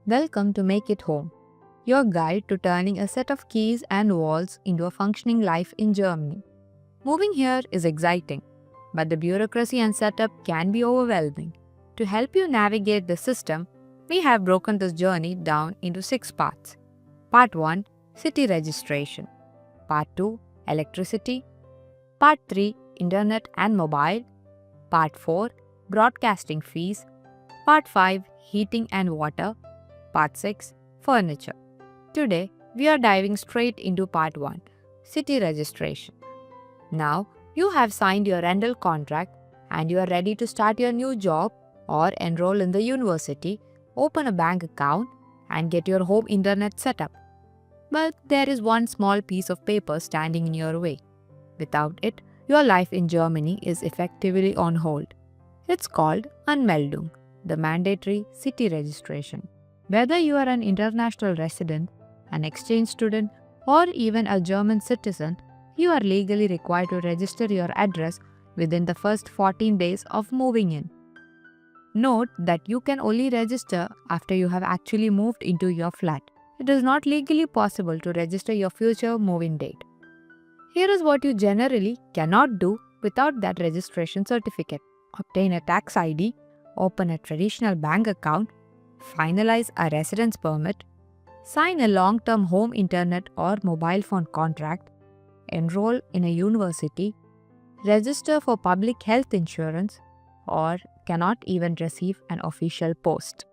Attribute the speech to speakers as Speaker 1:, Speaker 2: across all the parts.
Speaker 1: Welcome to Make It Home, your guide to turning a set of keys and walls into a functioning life in Germany. Moving here is exciting, but the bureaucracy and setup can be overwhelming. To help you navigate the system, we have broken this journey down into 6 parts. Part 1, City Registration. Part 2, Electricity. Part 3, Internet and Mobile. Part 4, Broadcasting Fees. Part 5, Heating and Water. Part 6, Furniture. Today, we are diving straight into Part 1, City Registration. Now, you have signed your rental contract and you are ready to start your new job or enroll in the university, open a bank account, and get your home internet set up. But there is one small piece of paper standing in your way. Without it, your life in Germany is effectively on hold. It's called Anmeldung, the mandatory city registration. Whether you are an international resident, an exchange student, or even a German citizen, you are legally required to register your address within the first 14 days of moving in. Note that you can only register after you have actually moved into your flat. It is not legally possible to register your future move-in date. Here is what you generally cannot do without that registration certificate. Obtain a tax ID, open a traditional bank account, finalize a residence permit, sign a long-term home internet or mobile phone contract, enroll in a university, register for public health insurance, or cannot even receive an official post.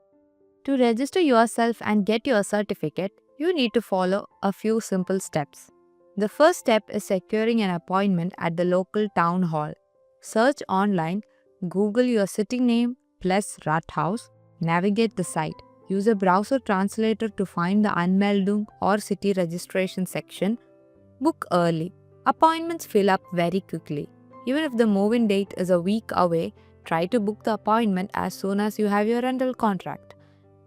Speaker 1: To register yourself and get your certificate, you need to follow a few simple steps. The first step is securing an appointment at the local town hall. Search online, Google your city name plus Rathaus, navigate the site. Use a browser translator to find the Anmeldung or city registration section. Book early. Appointments fill up very quickly. Even if the move-in date is a week away, try to book the appointment as soon as you have your rental contract.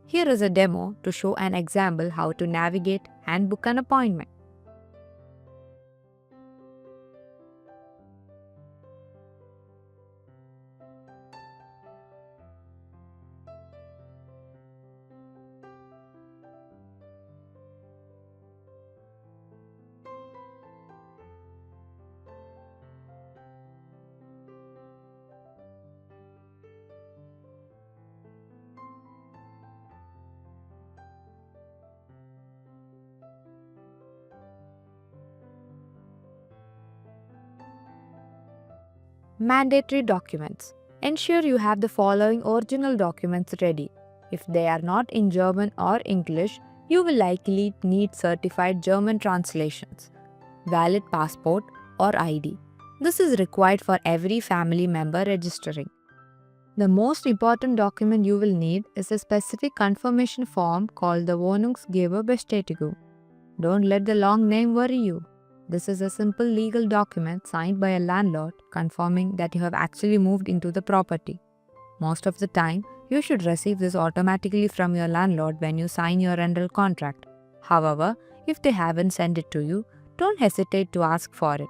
Speaker 1: Here is a demo to show an example how to navigate and book an appointment. Mandatory documents. Ensure you have the following original documents ready. If they are not in German or English, you will likely need certified German translations. Valid passport or ID. This is required for every family member registering. The most document you will need is a specific confirmation form called the Wohnungsgeberbestätigung. Don't let the long name worry you. This is a simple legal document signed by a landlord confirming that you have actually moved into the property. Most of the time, you should receive this automatically from your landlord when you sign your rental contract. However, if they haven't sent it to you, don't hesitate to ask for it.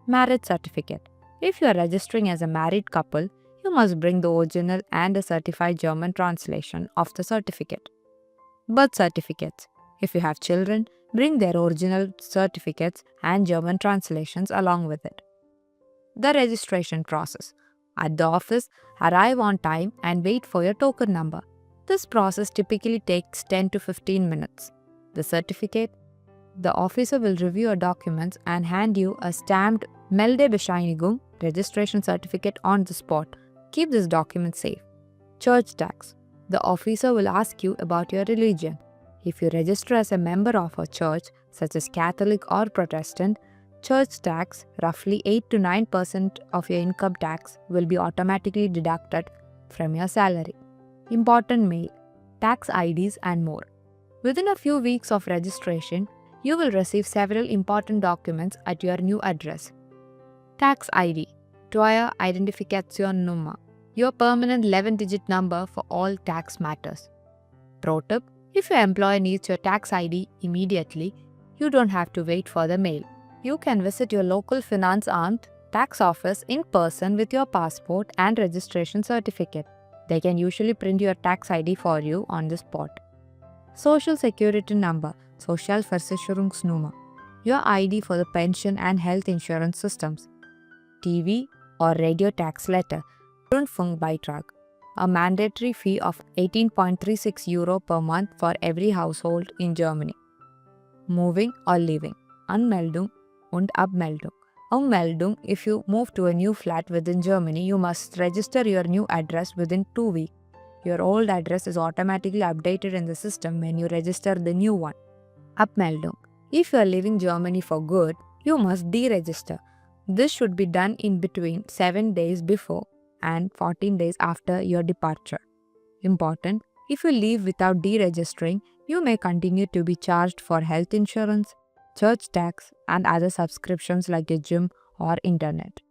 Speaker 1: Marriage certificate. If you are registering as a married couple, you must bring the original and a certified German translation of the certificate. Birth certificates. If you have children, bring their original certificates and German translations along with it. The registration process. At the office, arrive on time and wait for your token number. This process typically takes 10 to 15 minutes. The certificate. The officer will review your documents and hand you a stamped Meldebescheinigung registration certificate on the spot. Keep this document safe. Church tax. The officer will ask you about your religion. If you register as a member of a church, such as Catholic or Protestant, church tax, roughly 8 to 9% of your income tax, will be automatically deducted from your salary. Important mail, tax IDs and more. Within a few weeks of registration, you will receive several important documents at your new address. Tax ID, Steuer Identifikationsnummer, your permanent 11-digit number for all tax matters. Pro tip, if your employer needs your tax ID immediately, you don't have to wait for the mail. You can visit your local Finanzamt tax office in person with your passport and registration certificate. They can usually print your tax ID for you on the spot. Social Security Number, Sozialversicherungsnummer, your ID for the pension and health insurance systems. TV or radio tax letter, Rundfunkbeitrag, a mandatory fee of 18.36 euro per month for every household in Germany. Moving or leaving, Anmeldung und Abmeldung. Ummeldung, if you move to a new flat within Germany, you must register your new address within 2 weeks. Your old address is automatically updated in the system when you register the new one. Abmeldung. If you are leaving Germany for good, you must deregister. This should be done in between 7 days before and 14 days after your departure. Important, if you leave without deregistering, you may continue to be charged for health insurance, church tax, and other subscriptions like a gym or internet.